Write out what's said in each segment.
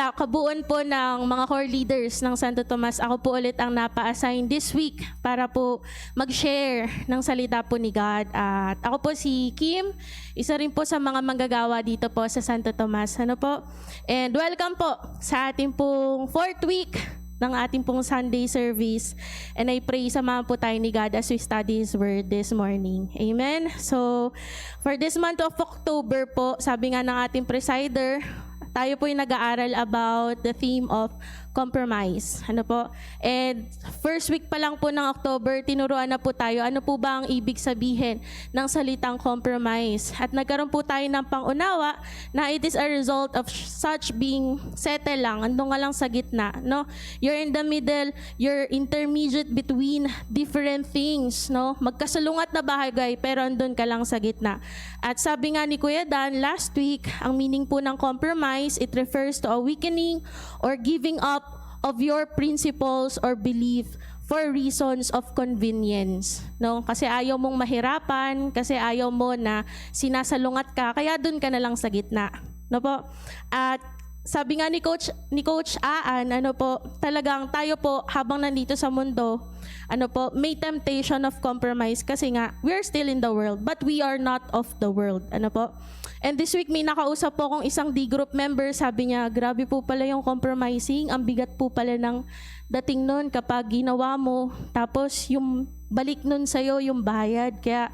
sa kabuuan po ng mga core leaders ng Santo Tomas, ako po ulit ang napa-assign this week para po mag-share ng salita po ni God. At ako po si Kim, isa rin po sa mga manggagawa dito po sa Santo Tomas. Ano po? And welcome po sa ating pong 4th week ng ating pong Sunday service. And I pray samahan po tayo ni God as we study His Word this morning. Amen? So, for this month of October po, sabi nga ng ating presider, tayo po yung nag-aaral about the theme of compromise. Ano po? And first week pa lang po ng October, tinuruan na po tayo ano po ba ang ibig sabihin ng salitang compromise. At nagkaroon po tayo ng pangunawa na it is a result of such being settle lang, andun nga lang sa gitna. No? You're in the middle, you're intermediate between different things. No? Magkasalungat na bahagay pero andun ka lang sa gitna. At sabi nga ni Kuya Dan last week, ang meaning po ng compromise, it refers to a weakening or giving up of your principles or belief for reasons of convenience. No? Kasi ayaw mong mahirapan, kasi ayaw mo na sinasalungat ka, kaya dun ka na lang sa gitna. No po? At sabi nga ni Coach Aan, ano po, talagang tayo po habang nandito sa mundo, ano po, may temptation of compromise kasi nga we're still in the world but we are not of the world. Ano po? And this week may nakausap po akong isang D-group member, sabi niya, grabe po pala yung compromising, ang bigat po pala ng dating nun kapag ginawa mo, tapos yung balik nun sa'yo yung bayad. Kaya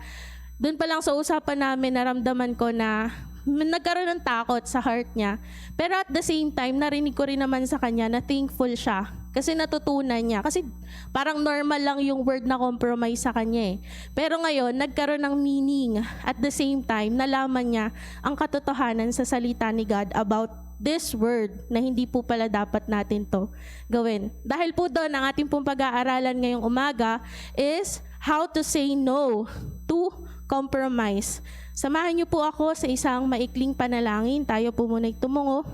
dun pa lang sa usapan namin, naramdaman ko na nagkaroon ng takot sa heart niya. Pero at the same time, narinig ko rin naman sa kanya na thankful siya. Kasi natutunan niya. Kasi parang normal lang yung word na compromise sa kanya eh. Pero ngayon, nagkaroon ng meaning. At the same time, nalaman niya ang katotohanan sa salita ni God about this word na hindi po pala dapat natin to gawin. Dahil po doon, ang ating pong pag-aaralan ngayong umaga is how to say no to compromise. Samahan niyo po ako sa isang maikling panalangin. Tayo po muna tumungo.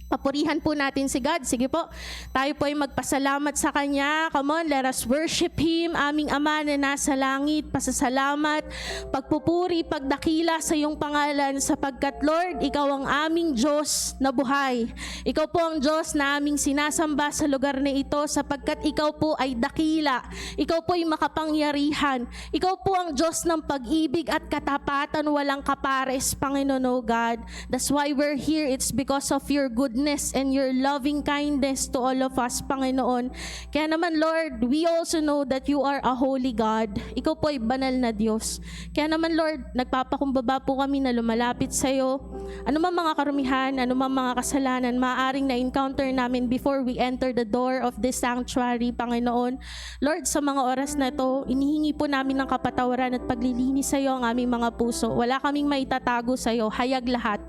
Papurihan po natin si God. Sige po, tayo po ay magpasalamat sa Kanya. Come on, let us worship Him. Aming Ama na nasa langit, pasasalamat, pagpupuri, pagdakila sa iyong pangalan sapagkat Lord, Ikaw ang aming Diyos na buhay. Ikaw po ang Diyos na aming sinasamba sa lugar na ito sapagkat Ikaw po ay dakila. Ikaw po ay makapangyarihan. Ikaw po ang Diyos ng pag-ibig at katapatan, walang kapares, Panginoon o God. That's why we're here. It's because of your goodness and your loving kindness to all of us, Panginoon. Kaya naman, Lord, we also know that you are a holy God. Ikaw po ay banal na Diyos. Kaya naman, Lord, nagpapakumbaba po kami na lumalapit sa iyo. Ano man mga karumihan, ano man mga kasalanan, maaaring na-encounter namin before we enter the door of this sanctuary, Panginoon. Lord, sa mga oras na ito, inihingi po namin ng kapatawaran at paglilinis sa iyo ang aming mga puso. Wala kaming maitatago sa iyo, hayag lahat.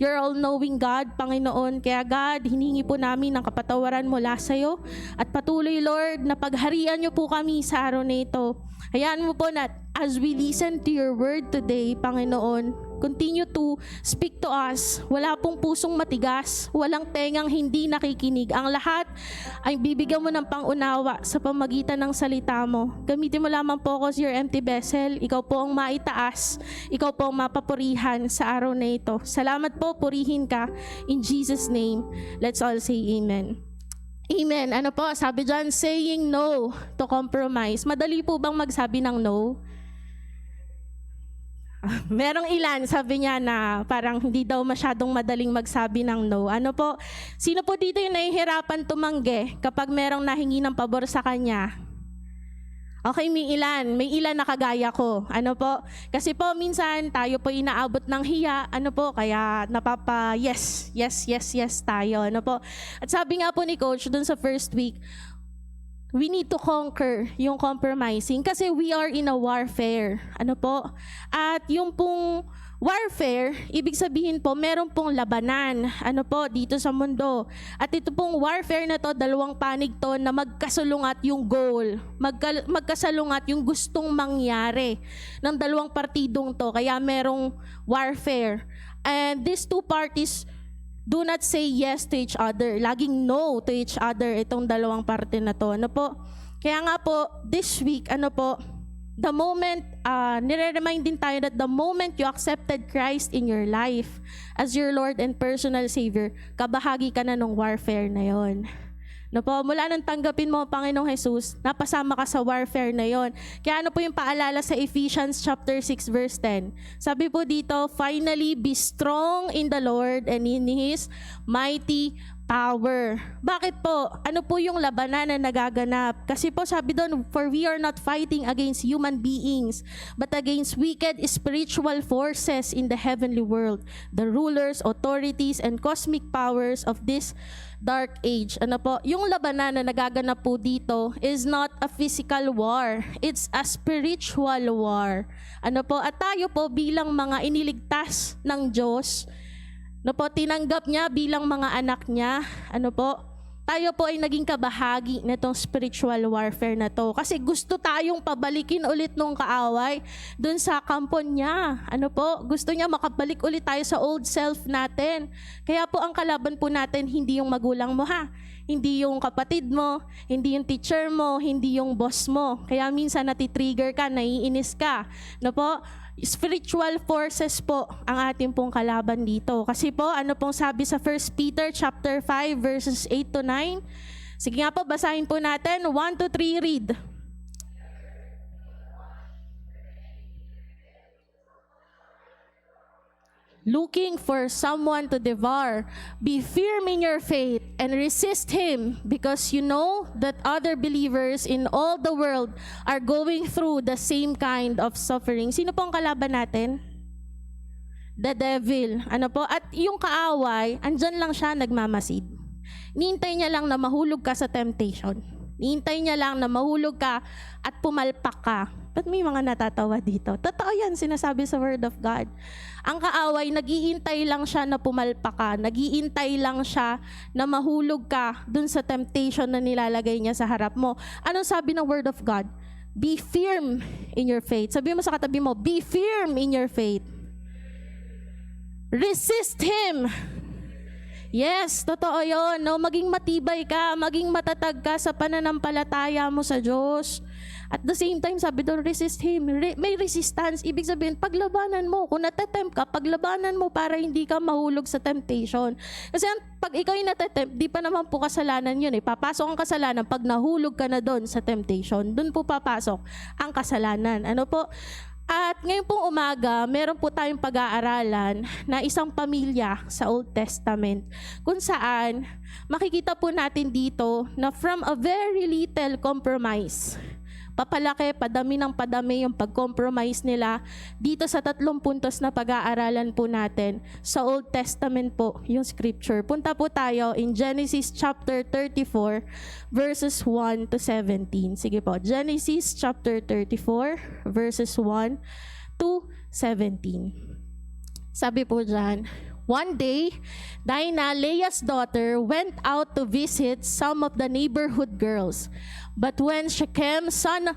You're all-knowing God, Panginoon. Kaya God, hiningi po namin ng kapatawaran mula sa iyo. At patuloy, Lord, na pagharian niyo po kami sa araw na ito. Hayaan mo po na as we listen to your word today, Panginoon, continue to speak to us. Wala pong pusong matigas, walang tengang hindi nakikinig. Ang lahat ay bibigyan mo ng pangunawa sa pamagitan ng salita mo. Gamitin mo lamang po ako as your empty vessel. Ikaw po ang maitaas. Ikaw po ang mapapurihan sa araw na ito. Salamat po, purihin ka. In Jesus' name, let's all say amen. Amen. Ano po, sabi dyan, saying no to compromise. Madali po bang magsabi ng no? Merong ilan, sabi niya na parang hindi daw masyadong madaling magsabi ng no. Ano po, sino po dito yung nahihirapan tumanggi kapag merong nahingi ng pabor sa kanya? Okay, may ilan na kagaya ko. Ano po, kasi po minsan tayo po inaabot ng hiya, ano po, kaya yes tayo. Ano po, at sabi nga po ni Coach dun sa first week, we need to conquer yung compromising kasi we are in a warfare. Ano po? At yung pong warfare, ibig sabihin po, meron pong labanan. Ano po? Dito sa mundo. At ito pong warfare na to, dalawang panig to na magkasalungat yung goal. Magkasalungat yung gustong mangyari ng dalawang partidong to. Kaya merong warfare. And these two parties do not say yes to each other. Laging no to each other itong dalawang parte na to. Ano po? Kaya nga po, this week, the moment, nire-remind din tayo that the moment you accepted Christ in your life as your Lord and personal Savior, kabahagi ka na ng warfare na yon. No po, mula nang tanggapin mo ang Panginoong Jesus, napasama ka sa warfare na yon. Kaya ano po yung paalala sa Ephesians chapter 6 verse 10? Sabi po dito, finally be strong in the Lord and in His mighty power. Bakit po? Ano po yung labanan na nagaganap? Kasi po sabi doon, for we are not fighting against human beings, but against wicked spiritual forces in the heavenly world, the rulers, authorities, and cosmic powers of this dark age. Ano po? Yung labanan na nagaganap po dito is not a physical war. It's a spiritual war. Ano po? At tayo po bilang mga iniligtas ng Diyos, no po, tinanggap niya bilang mga anak niya, ano po, tayo po ay naging kabahagi nitong spiritual warfare na to. Kasi gusto tayong pabalikin ulit nung kaaway dun sa kampo niya. Ano po, gusto niya makabalik ulit tayo sa old self natin. Kaya po ang kalaban po natin, hindi yung magulang mo ha. Hindi yung kapatid mo, hindi yung teacher mo, hindi yung boss mo. Kaya minsan natitrigger ka, naiinis ka. No po? Spiritual forces po ang ating pong kalaban dito. Kasi po, ano pong sabi sa 1 Peter chapter 5 verses 8 to 9? Sige nga po, basahin po natin. 1 to 3, read. Looking for someone to devour, be firm in your faith and resist him, because you know that other believers in all the world are going through the same kind of suffering. Sino po ang kalaban natin? The devil. Ano po? At yung kaaway, andyan lang siya nagmamasid. Nihintay niya lang na mahulog ka sa temptation. Nihintay niya lang na mahulog ka at pumalpak ka. Ba't may mga natatawa dito? Totoo yan, sinasabi sa Word of God. Ang kaaway, nag-iintay lang siya na pumalpak ka. Nag-iintay lang siya na mahulog ka dun sa temptation na nilalagay niya sa harap mo. Anong sabi ng Word of God? Be firm in your faith. Sabi mo sa katabi mo, be firm in your faith. Resist him. Yes, totoo yun. No? Maging matibay ka, maging matatag ka sa pananampalataya mo sa Diyos. At the same time, sabi doon, resist him. May resistance. Ibig sabihin, paglabanan mo. Kung natatempt ka, paglabanan mo para hindi ka mahulog sa temptation. Kasi pag ikaw yung natatempt, di pa naman po kasalanan yun. Papasok ang kasalanan pag nahulog ka na doon sa temptation. Doon po papasok ang kasalanan. Ano po? At ngayon pong umaga, meron po tayong pag-aaralan na isang pamilya sa Old Testament kung saan makikita po natin dito na from a very little compromise, papalaki, padami ng padami yung pag-compromise nila dito sa 3 puntos na pag-aaralan po natin sa Old Testament po, yung scripture. Punta po tayo in Genesis chapter 34 verses 1 to 17. Sige po, Genesis chapter 34 verses 1 to 17. Sabi po dyan, one day, Dinah, Leah's daughter, went out to visit some of the neighborhood girls. But when Shechem, son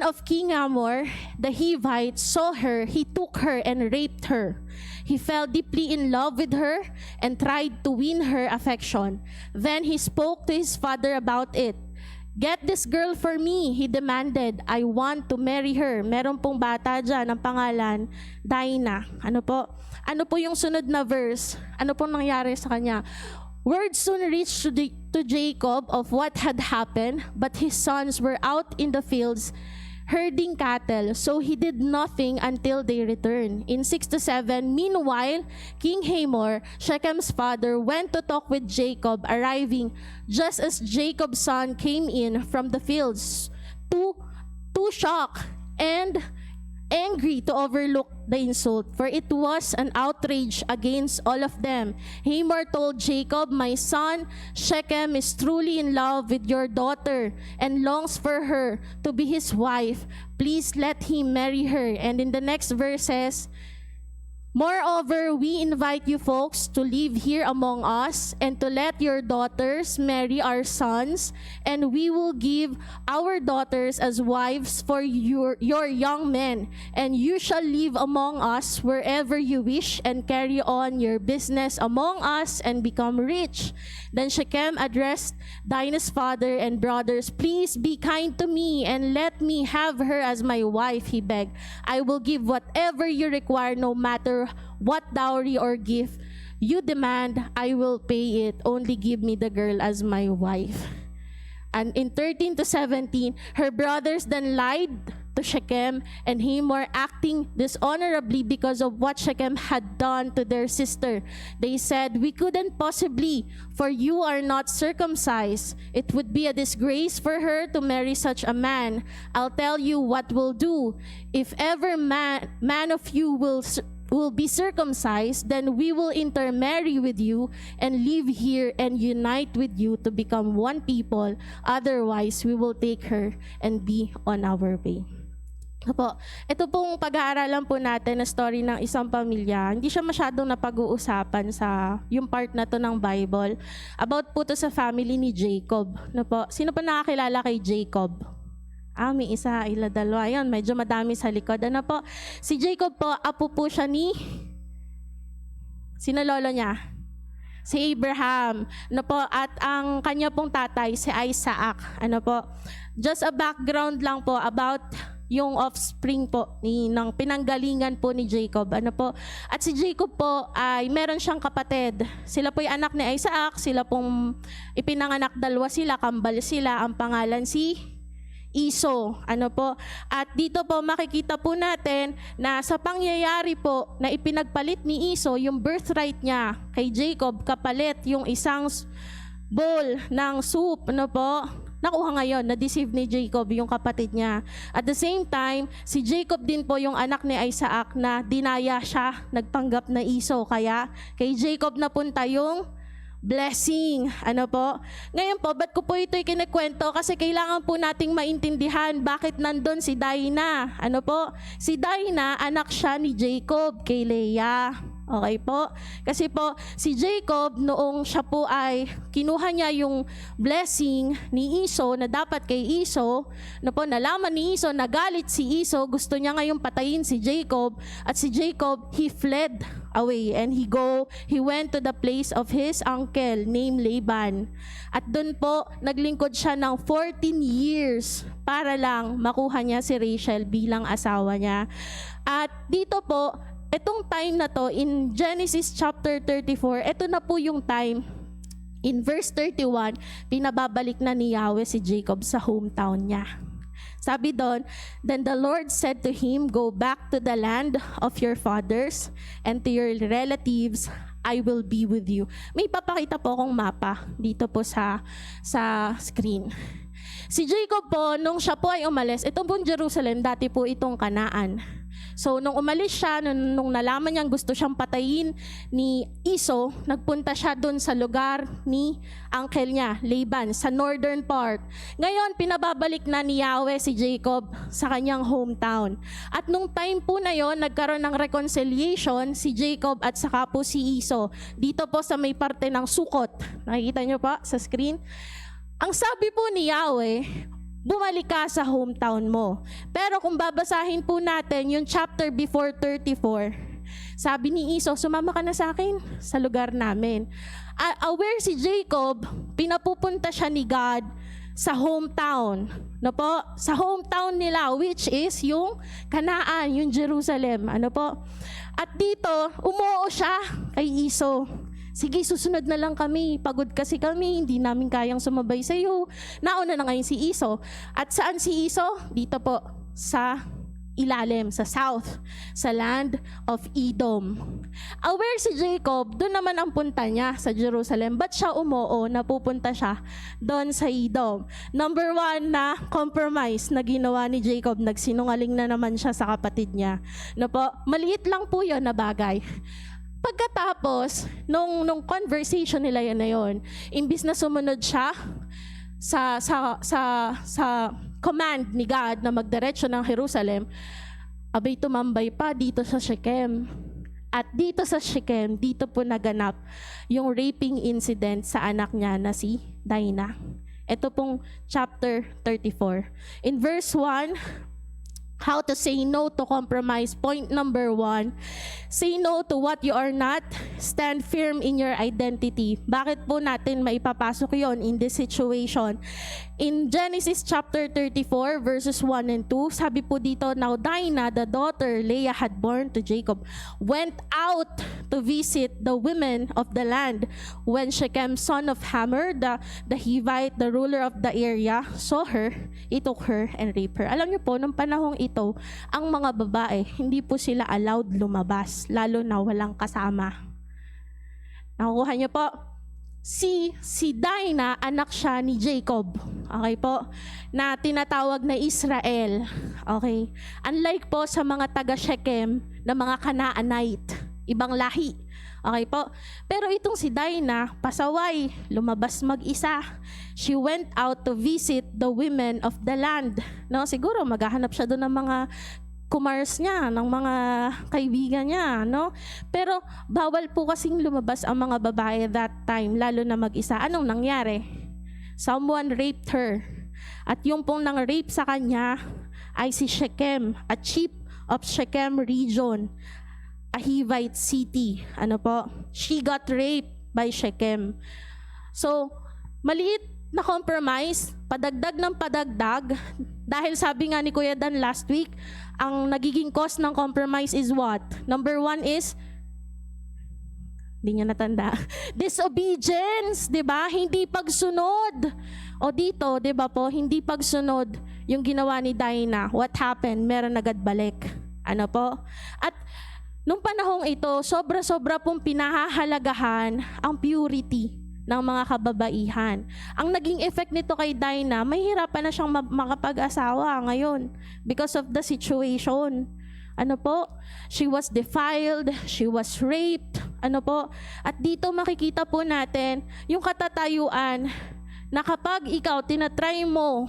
of King Hamor, the Hivite, saw her, he took her and raped her. He fell deeply in love with her and tried to win her affection. Then he spoke to his father about it. Get this girl for me, he demanded. I want to marry her. Meron pong bata dyan, ang pangalan, Dinah. Ano po? Ano po yung sunod na verse? Ano pong nangyari sa kanya? Word soon reached to Jacob of what had happened, but his sons were out in the fields herding cattle, so he did nothing until they returned. In 6 to 7, meanwhile, King Hamor, Shechem's father, went to talk with Jacob, arriving just as Jacob's son came in from the fields, too shocked and angry to overlook the insult, for it was an outrage against all of them. Hamor told Jacob, my son Shechem is truly in love with your daughter and longs for her to be his wife. Please let him marry her. And in the next verses, Moreover, we invite you folks to live here among us and to let your daughters marry our sons, and we will give our daughters as wives for your young men, and you shall live among us wherever you wish and carry on your business among us and become rich. Then Shechem addressed Dinah's father and brothers, "Please be kind to me and let me have her as my wife," he begged. "I will give whatever you require, no matter what dowry or gift you demand, I will pay it. Only give me the girl as my wife." And in 13 to 17, her brothers then lied to Shechem and Hamor, acting dishonorably because of what Shechem had done to their sister. They said, "We couldn't possibly, for you are not circumcised. It would be a disgrace for her to marry such a man. I'll tell you what we'll do. If ever man of you will be circumcised, then we will intermarry with you and live here and unite with you to become one people. Otherwise, we will take her and be on our way." Opo, ito pong pag-aaralan po natin na story ng isang pamilya. Hindi siya masyadong napag-uusapan sa yung part na to ng Bible. About po to sa family ni Jacob. No po? Sino pa nakakilala kay Jacob? May isa, dalawa. Ayun, medyo madami sa likod. Ano po? Si Jacob po, apo po siya ni... Sino lolo niya? Si Abraham. Ano po? At ang kanya pong tatay, si Isaac. Ano po? Just a background lang po about yung offspring po ng pinanggalingan po ni Jacob. Ano po? At si Jacob po ay meron siyang kapatid. Sila po yung anak ni Isaac. Sila pong ipinanganak, dalawa sila, kambal sila. Ang pangalan si Esau. Ano po? At dito po makikita po natin na sa pangyayari po na ipinagpalit ni Esau yung birthright niya kay Jacob, kapalit yung isang bowl ng soup. Ano po? Nakuha ngayon, na-deceive ni Jacob yung kapatid niya. At the same time, si Jacob din po yung anak ni Isaac na dinaya siya, nagpanggap na Esau. Kaya kay Jacob napunta yung blessing. Ano po? Ngayon po, ba't ko po ito'y kinikwento? Kasi kailangan po nating maintindihan bakit nandun si Dinah. Ano po? Si Dinah, anak siya ni Jacob kay Leah. Okay po? Kasi po, si Jacob, noong siya po ay kinuha niya yung blessing ni Esau na dapat kay Esau, na po, nalaman ni Esau, nagalit si Esau, gusto niya ngayong patayin si Jacob, at si Jacob, he fled away and he went to the place of his uncle named Laban. At doon po, naglingkod siya ng 14 years para lang makuha niya si Rachel bilang asawa niya. At dito po, itong time na to, in Genesis chapter 34, ito na po yung time, in verse 31, pinababalik na ni Yahweh si Jacob sa hometown niya. Sabi doon, "Then the Lord said to him, go back to the land of your fathers and to your relatives, I will be with you." May papakita po akong mapa dito po sa screen. Si Jacob po, nung siya po ay umalis, itong pong Jerusalem, dati po itong Kanaan. So, nung umalis siya, nung nalaman niyang gusto siyang patayin ni Esau, nagpunta siya doon sa lugar ni uncle niya, Laban, sa northern part. Ngayon, pinababalik na ni Yahweh si Jacob sa kanyang hometown. At nung time po na yon, nagkaroon ng reconciliation si Jacob at saka po si Esau. Dito po sa may parte ng Sukot. Nakikita niyo pa sa screen? Ang sabi po ni Yahweh, bumalik ka sa hometown mo. Pero kung babasahin po natin yung chapter before 34, sabi ni Esau, sumama ka na sa akin sa lugar namin. Aware si Jacob, pinapupunta siya ni God sa hometown. No po? Sa hometown nila, which is yung Kanaan, yung Jerusalem. Ano po? At dito, umuo siya kay Esau. Sige, susunod na lang kami. Pagod kasi kami, hindi namin kayang sumabay sa iyo. Nauna na ngayon si Esau. At saan si Esau? Dito po, sa ilalim, sa south, sa land of Edom. Aware si Jacob, doon naman ang punta niya sa Jerusalem. Ba't siya umuo? Napupunta siya doon sa Edom. Number one na compromise na ginawa ni Jacob. Nagsinungaling na naman siya sa kapatid niya. No po, maliit lang po yun na bagay. Pagkatapos, nung conversation nila yan na yun, imbis na sumunod siya sa command ni God na magdiretso ng Jerusalem, abay tumambay pa dito sa Shechem. At dito sa Shechem, dito po naganap yung raping incident sa anak niya na si Dinah. Ito pong chapter 34. In verse 1, how to say no to compromise. Point number 1, say no to what you are not. Stand firm in your identity. Bakit po natin maipapasok yon in this situation? In Genesis chapter 34 verses 1 and 2, sabi po dito, now Dinah, the daughter Leah had born to Jacob, went out to visit the women of the land. When Shechem, son of Hamor, the Hivite, the ruler of the area, saw her, he took her and raped her. Alam niyo po, nung panahong ito, ang mga babae, hindi po sila allowed lumabas, lalo na walang kasama. Nakukuha niyo po? Si Dinah, anak siya ni Jacob. Okay po? Na tinatawag na Israel. Okay? Unlike po sa mga taga Shechem na mga Canaanite, ibang lahi. Okay po? Pero itong si Dinah, pasaway, lumabas mag-isa. She went out to visit the women of the land. No, siguro maghahanap siya doon ng mga kumars niya, ng mga kaibigan niya, no? Pero bawal po kasing lumabas ang mga babae that time, lalo na mag-isa. Anong nangyari? Someone raped her. At yung pong nang-rape sa kanya ay si Shechem, a chief of Shechem region, a Hivite city. Ano po? She got raped by Shechem. So, maliit na compromise, padagdag ng padagdag, dahil sabi nga ni Kuya Dan last week, ang nagiging cause ng compromise is what? Number 1 is, hindi niya natanda, disobedience, di ba? Hindi pagsunod. O dito, di ba po, hindi pagsunod yung ginawa ni Dinah. What happened? Meron agad balik. Ano po? At nung panahong ito, sobra-sobra pong pinahahalagahan ang purity ng mga kababaihan. Ang naging effect nito kay Dinah, mahihirapan na siyang makapag-asawa ngayon because of the situation. Ano po? She was defiled, she was raped. Ano po? At dito makikita po natin yung katatayuan na kapag ikaw tinatry mo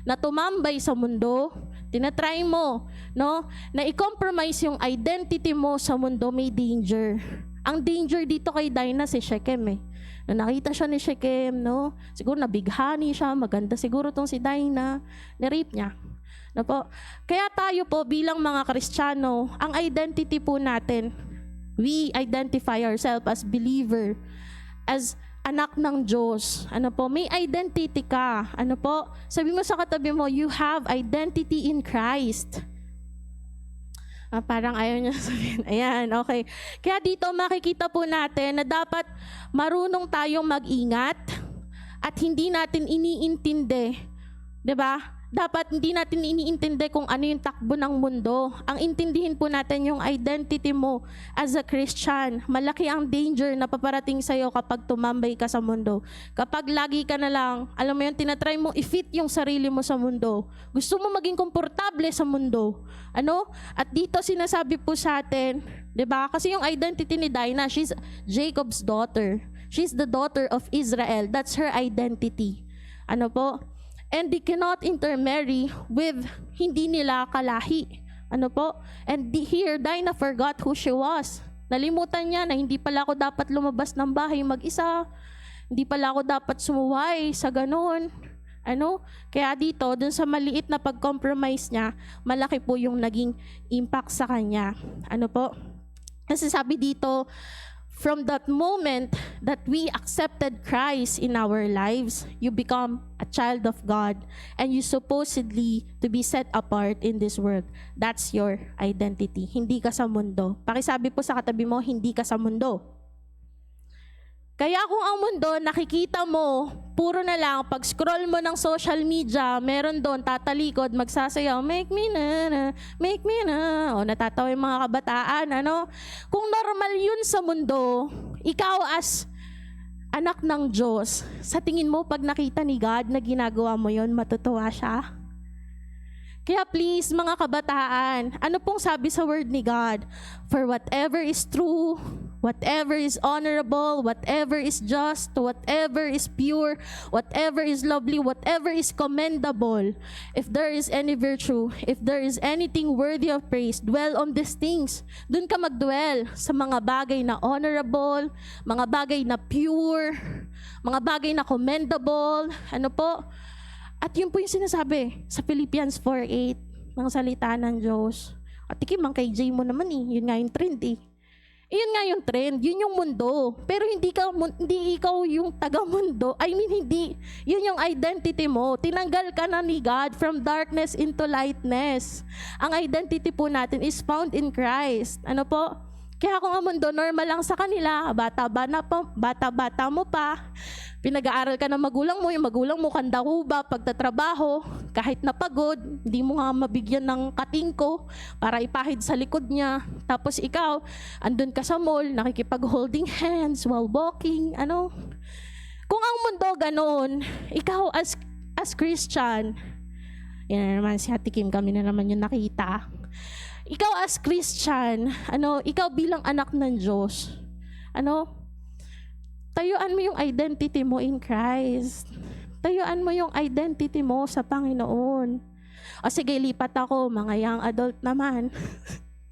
na tumambay sa mundo, tinatry mo, no, na i-compromise yung identity mo sa mundo, may danger. Ang danger dito kay Dinah si Shechem na nakita siya ni Shechem, no? Siguro nabighani siya, maganda siguro tong si Dinah, ni-rape niya. No po? Kaya tayo po bilang mga Kristiyano, ang identity po natin, we identify ourselves as believer, as anak ng Diyos. Ano po? May identity ka. Ano po? Sabi mo sa katabi mo, you have identity in Christ. Parang ayaw niya sabihin. Ayan, okay. Kaya dito makikita po natin na dapat marunong tayong mag-ingat at hindi natin iniintindi. 'Di ba? Dapat hindi natin iniintindi kung ano yung takbo ng mundo. Ang intindihin po natin yung identity mo as a Christian. Malaki ang danger na paparating sa'yo kapag tumambay ka sa mundo. Kapag lagi ka na lang, alam mo yun, tinatry mo i-fit yung sarili mo sa mundo. Gusto mo maging komportable sa mundo. Ano? At dito sinasabi po sa atin, 'di ba? Kasi yung identity ni Dinah, she's Jacob's daughter. She's the daughter of Israel. That's her identity. Ano po? And they cannot intermarry with hindi nila kalahi. Ano po? And here, Dinah forgot who she was. Nalimutan niya na hindi pala ako dapat lumabas ng bahay mag-isa. Hindi pala ako dapat sumuway sa ganun. Ano? Kaya dito, dun sa maliit na pag-compromise niya, malaki po yung naging impact sa kanya. Ano po? Kasi sabi dito, from that moment that we accepted Christ in our lives, you become a child of God and you supposedly to be set apart in this world. That's your identity. Hindi ka sa mundo. Pakisabi po sa katabi mo, hindi ka sa mundo. Kaya kung ang mundo, nakikita mo, puro na lang, pag scroll mo ng social media, meron doon, tatalikod, magsasayaw, make me na, o natatawa yung mga kabataan, ano? Kung normal yun sa mundo, ikaw as anak ng Diyos, sa tingin mo, pag nakita ni God na ginagawa mo yun, matutuwa siya? Kaya please, mga kabataan, ano pong sabi sa word ni God? For whatever is true, whatever is honorable, whatever is just, whatever is pure, whatever is lovely, whatever is commendable, if there is any virtue, if there is anything worthy of praise, dwell on these things. Doon ka magdwell sa mga bagay na honorable, mga bagay na pure, mga bagay na commendable, ano po? At yun po yung sinasabi sa Philippians 4:8, mga salita ng Diyos. At tikim, ang kay Jay mo naman yun nga yung trend Yun nga yung trend, yun yung mundo. Pero hindi ikaw yung taga-mundo. I mean, hindi. Yun yung identity mo. Tinanggal ka na ni God from darkness into lightness. Ang identity po natin is found in Christ. Ano po? Kaya kung ang mundo normal lang sa kanila, bata-bata mo pa, pinag-aaral ka ng magulang mo, yung magulang mo kandahuba, pagtatrabaho, kahit napagod, hindi mo nga mabigyan ng katingko para ipahid sa likod niya. Tapos ikaw, andun ka sa mall, nakikipag-holding hands while walking, ano. Kung ang mundo ganoon, ikaw as Christian, yan na naman si Ate Kim, kami na naman yung nakita. Ikaw as Christian, ikaw bilang anak ng Diyos, tayuan mo yung identity mo in Christ. Tayuan mo yung identity mo sa Panginoon. O sige, lipat ako, mga young adult naman.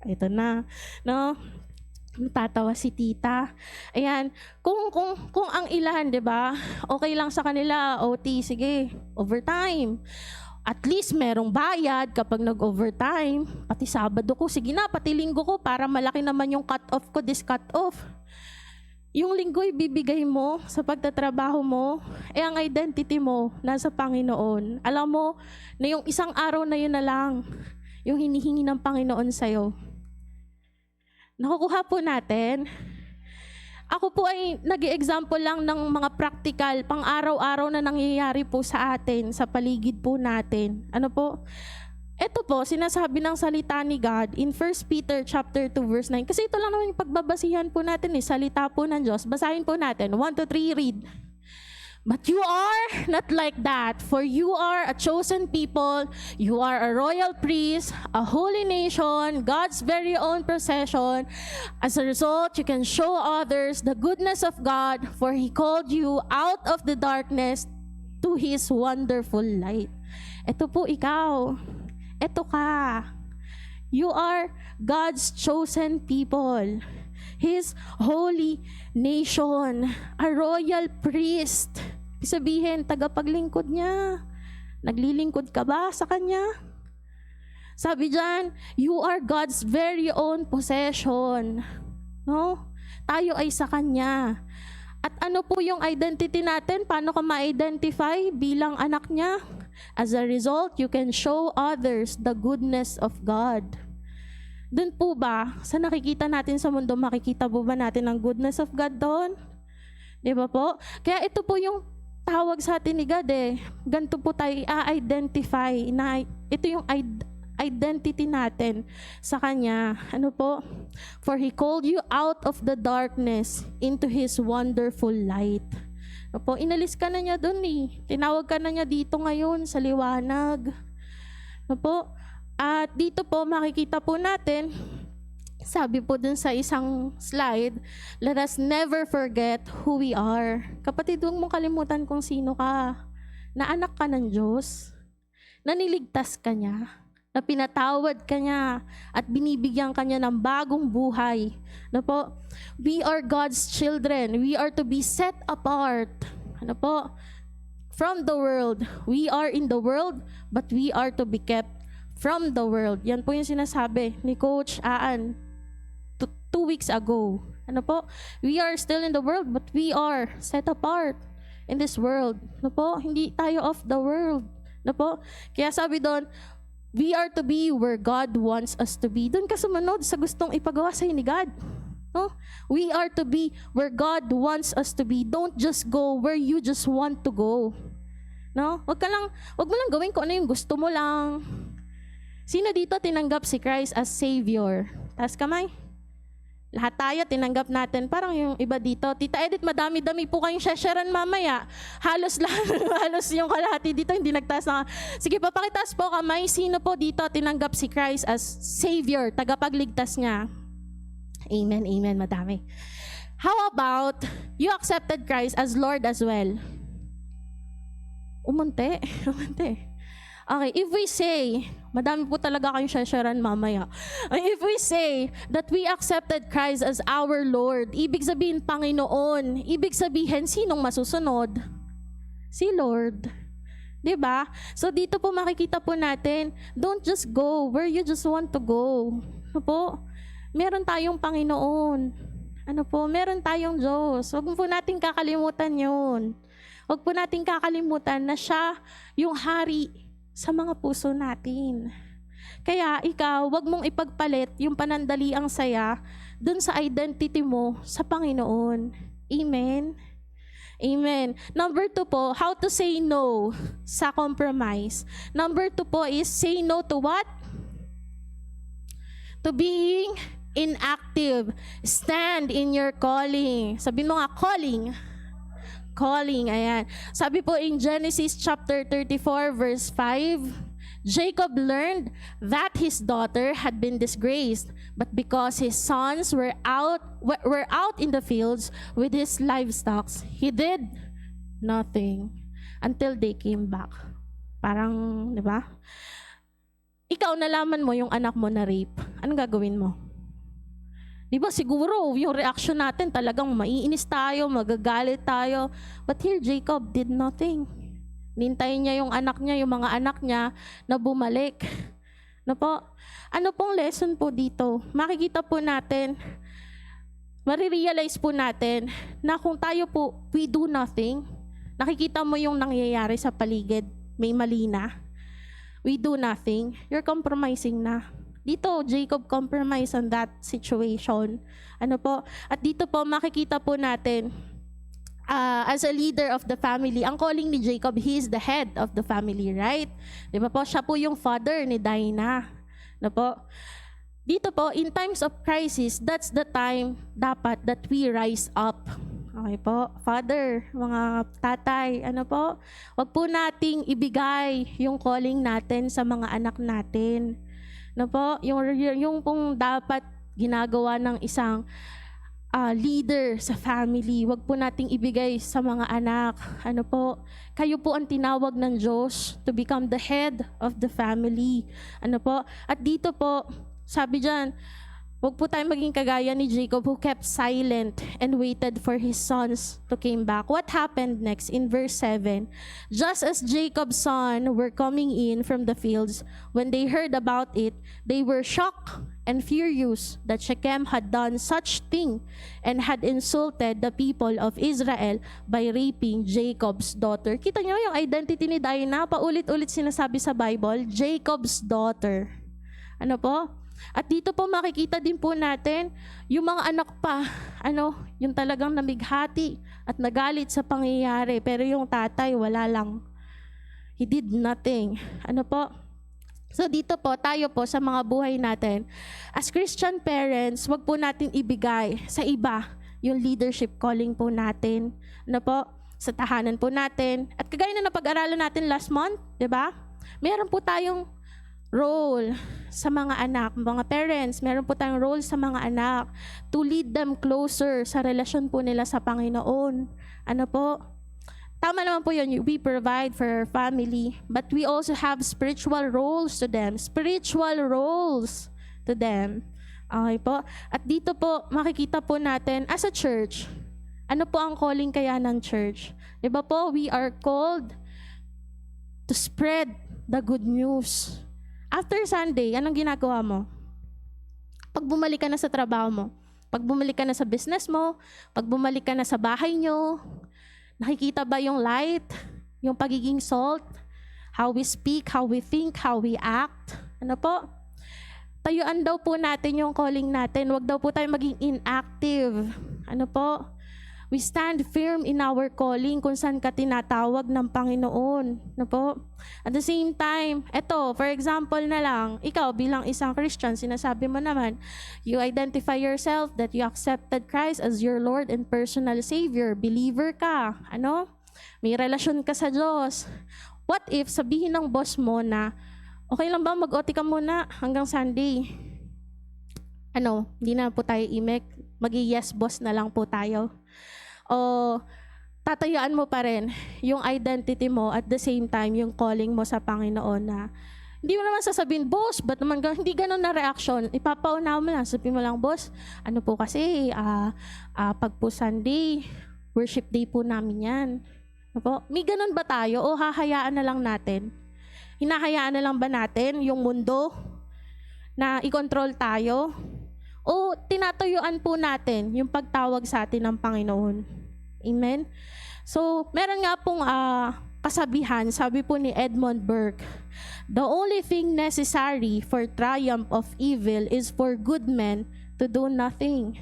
Ito na, no? Natatawa si tita. Ayan, kung ang ilan, 'di ba? Okay lang sa kanila, OT, sige, overtime. At least merong bayad kapag nag-overtime. Pati Sabado ko, sige na, pati Linggo ko para malaki naman yung cut-off ko, this cut-off. Yung linggo ibibigay mo sa pagtatrabaho mo, ang identity mo nasa Panginoon. Alam mo na yung isang araw na yun na lang, yung hinihingi ng Panginoon sa'yo. Nakukuha po natin. Ako po ay nag-i-example lang ng mga practical, pang-araw-araw na nangyayari po sa atin, sa paligid po natin. Ano po? Ito po, sinasabi ng salita ni God in 1 Peter chapter 2 verse 9. Kasi ito lang naman yung pagbabasihan po natin, salita po ng Diyos. Basahin po natin. 1 to 3, read. But you are not like that, for you are a chosen people, you are a royal priest, a holy nation, God's very own possession. As a result, you can show others the goodness of God, for He called you out of the darkness to His wonderful light. Ito po ikaw. Ito ka. You are God's chosen people, His holy nation, a royal priest. Sabihin, tagapaglingkod niya. Naglilingkod ka ba sa Kanya? Sabi diyan, you are God's very own possession. No? Tayo ay sa Kanya. At ano po yung identity natin? Paano ka ma-identify bilang anak niya? As a result, you can show others the goodness of God. Doon po ba, sa nakikita natin sa mundo, makikita po ba natin ang goodness of God doon? Di ba po? Kaya ito po yung tawag sa atin ni God Ganito po tayo i-identify na ito yung identity natin sa Kanya. Ano po? For He called you out of the darkness into His wonderful light. Ano po? Inalis ka na niya doon Tinawag ka na niya dito ngayon sa liwanag. Ano po? At dito po makikita po natin, sabi po dun sa isang slide, let us never forget who we are. Kapatid, huwag mong kalimutan kung sino ka. Na anak ka ng Diyos, na niligtas ka niya, na pinatawad ka niya, at binibigyan ka niya ng bagong buhay. Ano po? We are God's children. We are to be set apart. Ano po? From the world. We are in the world, but we are to be kept from the world. Yan po yung sinasabi ni Coach Aan 2 weeks ago. Ano po? We are still in the world, but we are set apart in this world. Ano po? Hindi tayo of the world. Ano po? Kaya sabi doon, we are to be where God wants us to be. Doon ka sumunod sa gustong ipagawa sa'yo ni God. No? We are to be where God wants us to be. Don't just go where you just want to go. No? Wag mo lang gawin kung ano yung gusto mo lang. Sino dito tinanggap si Christ as Savior? Taas kamay. Lahat tayo tinanggap natin. Parang yung iba dito, Tita Edith, madami-dami po kayong sharean mamaya. Halos yung kalahati dito hindi nagtaas na. Sige, papakitaas po kamay. Sino po dito tinanggap si Christ as Savior, tagapagligtas niya? Amen, amen, madami. How about you accepted Christ as Lord as well? Umunti. Umunti. Okay, if we say, madami po talaga kayong shasharan mamaya. If we say that we accepted Christ as our Lord, ibig sabihin Panginoon, ibig sabihin sinong masusunod? Si Lord. 'Di ba? So dito po makikita po natin, don't just go where you just want to go. Ano po? Meron tayong Panginoon. Ano po? Meron tayong Diyos. Huwag po nating kakalimutan 'yun. Huwag po nating kakalimutan na siya yung hari sa mga puso natin. Kaya ikaw, wag mong ipagpalit yung panandaliang saya dun sa identity mo sa Panginoon. Amen? Amen. Number 2 po, how to say no sa compromise. Number 2 po is say no to what? To being inactive. Stand in your calling. Sabi mo nga, calling. Calling, ayan. Sabi po in Genesis chapter 34 verse 5, Jacob learned that his daughter had been disgraced, but because his sons were out in the fields with his livestock, he did nothing until they came back. Parang, di ba? Ikaw nalaman mo yung anak mo na rape. Anong gagawin mo? Di ba siguro yung reaction natin talagang maiinis tayo, magagalit tayo. But here Jacob did nothing. Nintayin niya yung anak niya, yung mga anak niya na bumalik. No po? Ano pong lesson po dito? Makikita po natin, marirealize po natin na kung tayo po, we do nothing, nakikita mo yung nangyayari sa paligid, may mali na. We do nothing, you're compromising na. Dito, Jacob compromised on that situation. Ano po? At dito po, makikita po natin, as a leader of the family, ang calling ni Jacob, he is the head of the family, right? Di ba po? Siya po yung father ni Dinah. Ano po? Dito po, in times of crisis, that's the time dapat that we rise up. Okay po? Father, mga tatay, ano po? Wag po nating ibigay yung calling natin sa mga anak natin. No po, yung pong dapat ginagawa ng isang leader sa family, wag po nating ibigay sa mga anak. Ano po, kayo po ang tinawag ng Diyos to become the head of the family. Ano po, at dito po, sabi dyan, wag po tayong maging kagaya ni Jacob who kept silent and waited for his sons to came back. What happened next in verse 7? Just as Jacob's sons were coming in from the fields, when they heard about it, they were shocked and furious that Shechem had done such thing and had insulted the people of Israel by raping Jacob's daughter. Kita niyo yung identity ni Dinah, paulit-ulit sinasabi sa Bible, Jacob's daughter. Ano po? At dito po makikita din po natin yung mga anak pa, yung talagang namighati at nagalit sa pangyayari. Pero yung tatay, wala lang. He did nothing. Ano po? So dito po, tayo po sa mga buhay natin, as Christian parents, wag po natin ibigay sa iba yung leadership calling po natin. Ano po? Sa tahanan po natin. At kagaya na napag-aralan natin last month, di ba? Meron po tayong role sa mga anak, mga parents, meron po tayong role sa mga anak to lead them closer sa relasyon po nila sa Panginoon. Ano po? Tama naman po yun, we provide for our family, but we also have spiritual roles to them. Spiritual roles to them. Okay po? At dito po, makikita po natin, as a church, ano po ang calling kaya ng church? Diba po, we are called to spread the good news. After Sunday, anong ginagawa mo? Pag bumalik ka na sa trabaho mo, pag bumalik ka na sa business mo, pag bumalik ka na sa bahay nyo, nakikita ba yung light, yung pagiging salt, how we speak, how we think, how we act? Ano po? Tayuan daw po natin yung calling natin. Huwag daw po tayo maging inactive. Ano po? We stand firm in our calling kung saan ka tinatawag ng Panginoon. No po? At the same time, eto, for example na lang, ikaw bilang isang Christian, sinasabi mo naman, you identify yourself that you accepted Christ as your Lord and personal Savior. Believer ka. Ano? May relasyon ka sa Diyos. What if sabihin ng boss mo na, okay lang ba mag-OT ka muna hanggang Sunday? Hindi na po tayo Magi-yes boss na lang po tayo? O tatayuan mo pa rin yung identity mo at the same time yung calling mo sa Panginoon na hindi mo naman sasabihin, boss, ba't naman hindi ganun na reaction? Ipapaunawa mo lang, sabihin mo lang, boss, ano po kasi, pag po Sunday, worship day po namin yan. Ano po? May ganun ba tayo o hahayaan na lang natin? Hinahayaan na lang ba natin yung mundo na i-control tayo? O tinatayuan po natin yung pagtawag sa atin ng Panginoon? Amen? So, meron nga pong kasabihan, sabi po ni Edmund Burke, the only thing necessary for triumph of evil is for good men to do nothing.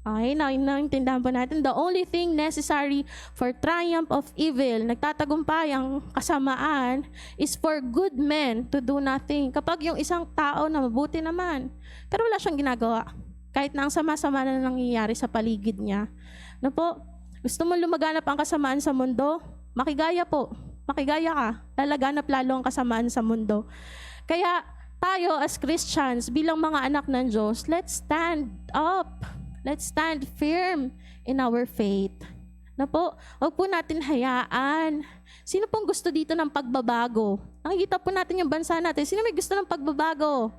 Okay, naintindahan po natin, the only thing necessary for triumph of evil, nagtatagumpay ang kasamaan, is for good men to do nothing. Kapag yung isang tao na mabuti naman, pero wala siyang ginagawa, kahit na ang sama-sama na nangyayari sa paligid niya. Ano po? Gusto mo lumaganap ang kasamaan sa mundo? Makigaya po. Makigaya ka. Lalaganap lalo ang kasamaan sa mundo. Kaya tayo as Christians, bilang mga anak ng Diyos, let's stand up. Let's stand firm in our faith. Na po, huwag po natin hayaan. Sino pong gusto dito ng pagbabago? Nakikita po natin yung bansa natin. Sino may gusto ng pagbabago?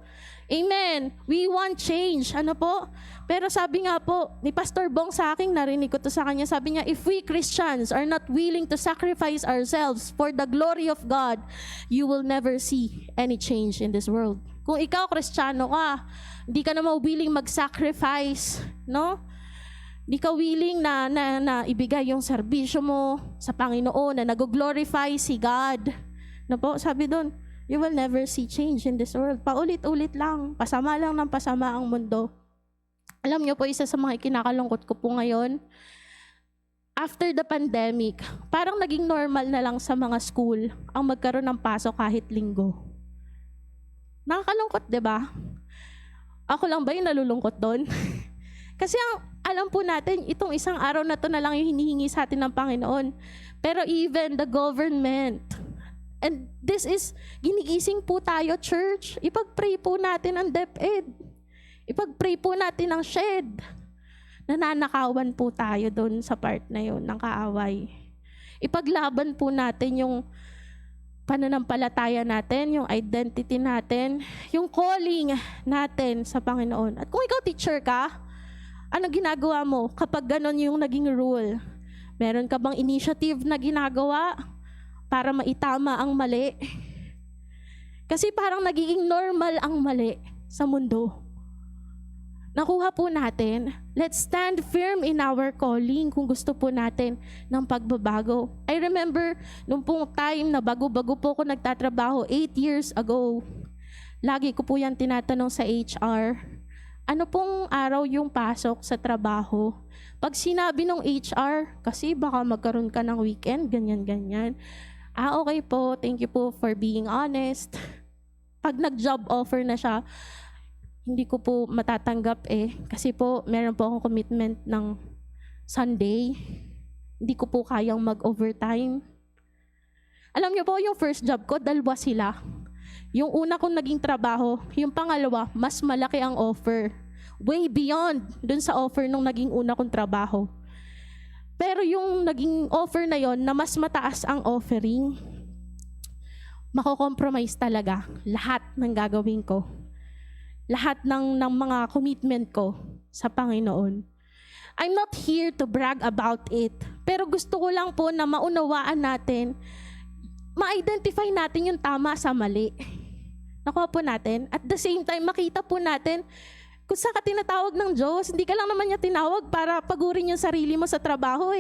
Amen. We want change. Ano po? Pero sabi nga po, ni Pastor Bong sa akin, narinig ko to sa kanya, sabi niya, if we Christians are not willing to sacrifice ourselves for the glory of God, you will never see any change in this world. Kung ikaw, Kristiyano ka, hindi ka naman willing mag-sacrifice, no? Hindi ka willing na ibigay yung serbisyo mo sa Panginoon, na nag-glorify si God. No po, sabi doon, you will never see change in this world. Paulit-ulit lang, pasama lang ng pasama ang mundo. Alam niyo po, isa sa mga ikinakalungkot ko po ngayon, after the pandemic, parang naging normal na lang sa mga school ang magkaroon ng pasok kahit linggo. Nakakalungkot, di ba? Ako lang ba yung nalulungkot doon? Kasi alam po natin, itong isang araw na to na lang yung hinihingi sa atin ng Panginoon. Pero even the government, and this is, ginigising po tayo, church. Ipag-pray po natin ang DepEd. Ipag-pray po natin ang SHED. Nananakawan po tayo doon sa part na yun ng kaaway. Ipaglaban po natin yung pananampalataya natin, yung identity natin, yung calling natin sa Panginoon. At kung ikaw teacher ka, ano ginagawa mo kapag ganon yung naging rule? Meron ka bang initiative na ginagawa para maitama ang mali? Kasi parang nagiging normal ang mali sa mundo. Nakuha po natin, let's stand firm in our calling kung gusto po natin ng pagbabago. I remember, nung pong time na bago-bago po ako nagtatrabaho, 8 years ago, lagi ko po yan tinatanong sa HR, ano pong araw yung pasok sa trabaho? Pag sinabi ng HR, kasi baka magkaroon ka ng weekend, ganyan-ganyan. Okay po, thank you po for being honest. Pag nag-job offer na siya, hindi ko po matatanggap kasi po meron po akong commitment ng Sunday. Hindi ko po kayang mag-overtime. Alam niyo po, yung first job ko, dalawa sila. Yung una kong naging trabaho, yung pangalawa, mas malaki ang offer. Way beyond dun sa offer nung naging una kong trabaho. Pero yung naging offer na yon na mas mataas ang offering, mako-compromise talaga lahat ng gagawin ko. Lahat ng mga commitment ko sa Panginoon. I'm not here to brag about it, pero gusto ko lang po na maunawaan natin, ma-identify natin yung tama sa mali. Nakuha po natin. At the same time, makita po natin kung saan ka tinatawag ng Diyos. Hindi ka lang naman niya tinawag para pagurin yung sarili mo sa trabaho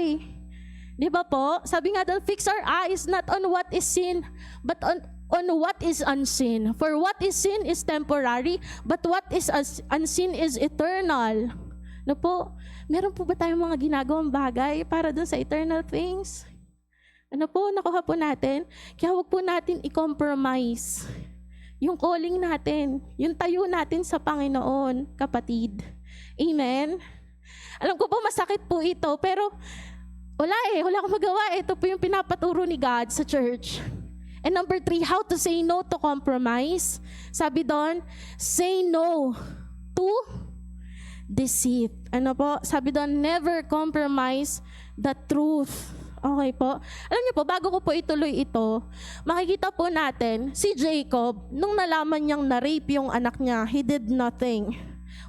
Di ba po? Sabi nga doon, fix our eyes not on what is sin, but on what is unseen. For what is sin is temporary, but what is unseen is eternal. No po? Meron po ba tayong mga ginagawang bagay para dun sa eternal things? Ano po? Nakuha po natin? Kaya huwag po natin i-compromise yung calling natin, yung tayo natin sa Panginoon, kapatid. Amen? Alam ko po masakit po ito, pero wala akong magawa. Ito po yung pinapaturo ni God sa church. And number 3, how to say no to compromise. Sabi doon, say no to deceit. Ano po? Sabi doon, never compromise the truth. Okay po. Alam niyo po, bago ko po ituloy ito, makikita po natin si Jacob, nung nalaman niyang na-rape yung anak niya, he did nothing.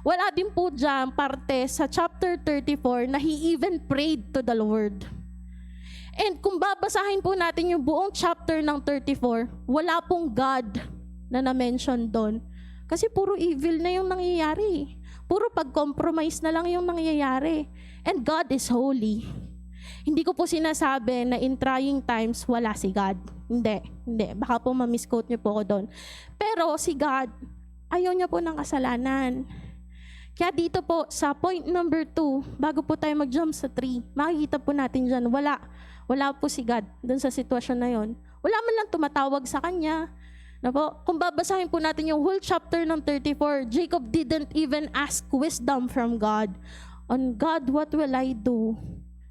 Wala din po dyan parte sa chapter 34 na he even prayed to the Lord. And kung babasahin po natin yung buong chapter ng 34, wala pong God na na-mention doon. Kasi puro evil na yung nangyayari. Puro pag-compromise na lang yung nangyayari. And God is holy. Hindi ko po sinasabi na in trying times, wala si God. Hindi. Baka po ma-misquote niyo po ako doon. Pero si God, ayaw niya po ng kasalanan. Kaya dito po, sa point number 2, bago po tayo mag-jump sa 3, makikita po natin dyan, wala po si God doon sa sitwasyon na yon. Wala man lang tumatawag sa kanya. Na po, kung babasahin po natin yung whole chapter ng 34, Jacob didn't even ask wisdom from God. On God, what will I do?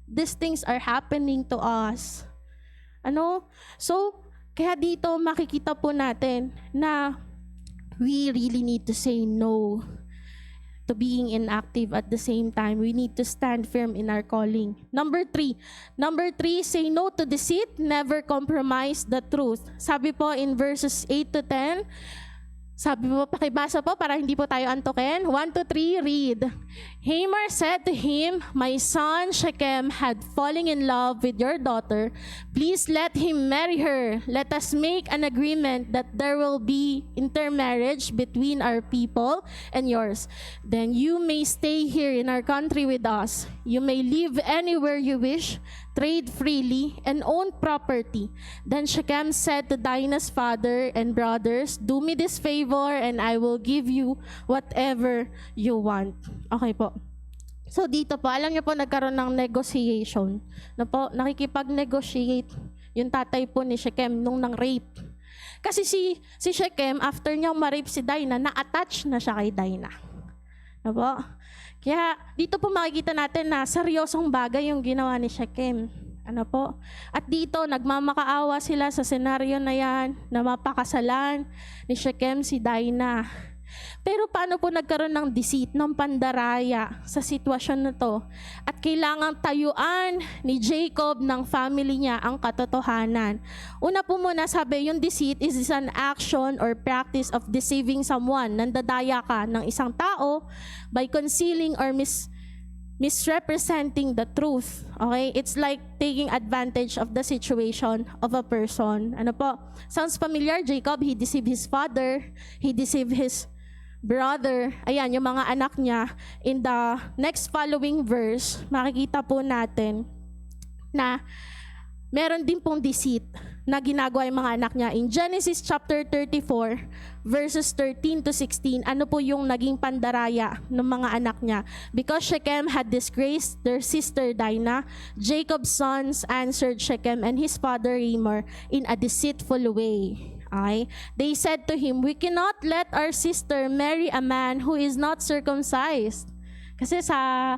These things are happening to us. So, kaya dito makikita po natin na we really need to say no to being inactive at the same time. We need to stand firm in our calling. Number 3, say no to deceit, never compromise the truth. Sabi po in verses 8 to 10, sabi po, pakibasa po para hindi po tayo antukin. 1 to 3, read. Hamor said to him, my son Shechem had fallen in love with your daughter. Please let him marry her. Let us make an agreement that there will be intermarriage between our people and yours. Then you may stay here in our country with us. You may live anywhere you wish, trade freely, and own property. Then Shechem said to Dinah's father and brothers, do me this favor and I will give you whatever you want. Okay po. So dito po, alam niyo po nagkaroon ng negotiation. Nakikipag-negotiate yung tatay po ni Shechem nung nang rape. Kasi si Shechem, after niyang ma-rape si Dinah, na-attach na siya kay Dinah. Kaya dito po makikita natin na seryosong bagay yung ginawa ni Shechem. At dito, nagmamakaawa sila sa senaryo na yan, na mapakasalan ni Shechem si Dinah. Pero paano po nagkaroon ng deceit, ng pandaraya sa sitwasyon na to? At kailangang tayuan ni Jacob ng family niya ang katotohanan. Una po muna sabi, yung deceit is an action or practice of deceiving someone. Nandadaya ka ng isang tao by concealing or misrepresenting the truth. Okay? It's like taking advantage of the situation of a person. Sounds familiar? Jacob, he deceived his father. He deceived his brother. Ayan, yung mga anak niya. In the next following verse, makikita po natin na meron din pong deceit na ginagawa yung mga anak niya. In Genesis chapter 34, verses 13 to 16, ano po yung naging pandaraya ng mga anak niya? Because Shechem had disgraced their sister Dinah, Jacob's sons answered Shechem and his father Hamor in a deceitful way. Okay? They said to him, we cannot let our sister marry a man who is not circumcised. Kasi sa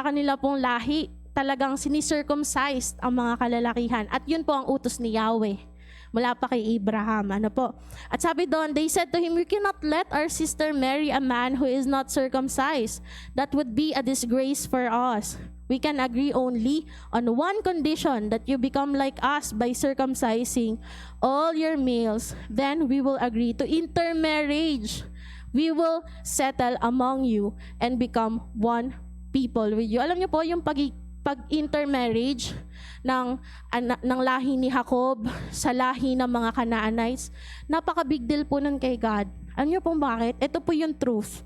kanila pong lahi, talagang sinicircumcised ang mga kalalakihan. At yun po ang utos ni Yahweh mula pa kay Abraham. At sabi doon, they said to him, we cannot let our sister marry a man who is not circumcised. That would be a disgrace for us. We can agree only on one condition, that you become like us by circumcising all your males. Then we will agree to intermarriage. We will settle among you and become one people with you. Alam niyo po yung pag-intermarriage ng lahi ni Jacob sa lahi ng mga Canaanites, napaka-big deal po nun kay God. Alam niyo po bakit? Ito po yung truth.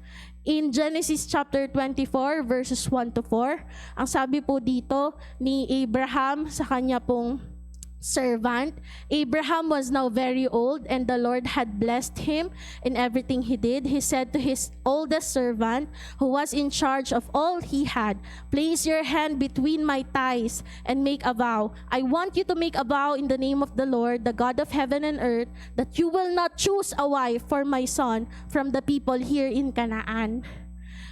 In Genesis chapter 24 verses 1 to 4, ang sabi po dito ni Abraham sa kanya pong servant, Abraham was now very old and the Lord had blessed him in everything he did. He said to his oldest servant who was in charge of all he had, place your hand between my thighs and make a vow. I want you to make a vow in the name of the Lord, the God of heaven and earth, that you will not choose a wife for my son from the people here in Canaan.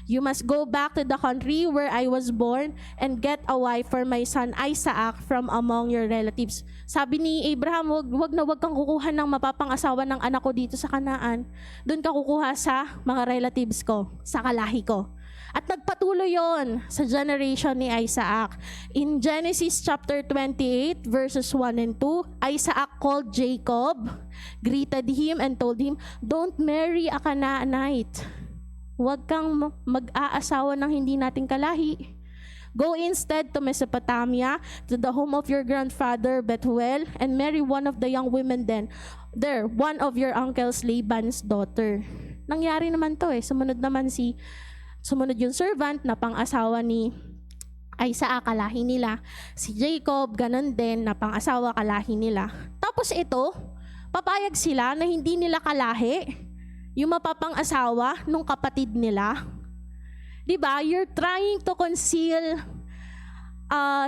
You must go back to the country where I was born and get a wife for my son Isaac from among your relatives. Sabi ni Abraham, wag kang kukuha ng mapapang-asawa ng anak ko dito sa Kanaan. Doon ka kukuha sa mga relatives ko, sa kalahi ko. At nagpatuloy yon sa generation ni Isaac. In Genesis chapter 28 verses 1 and 2, Isaac called Jacob, greeted him and told him, "Don't marry a Canaanite. Huwag kang mag-aasawa ng hindi nating kalahi. Go instead to Mesopotamia, to the home of your grandfather Bethuel, and marry one of the young women there, one of your uncle's Laban's daughter." Nangyari naman to Sumunod yung servant na pang-asawa ni Isaac, kalahi nila. Si Jacob, ganun din, na pang-asawa, kalahi nila. Tapos ito, papayag sila na hindi nila kalahi yung mapapang-asawa nung kapatid nila. Diba? You're trying to conceal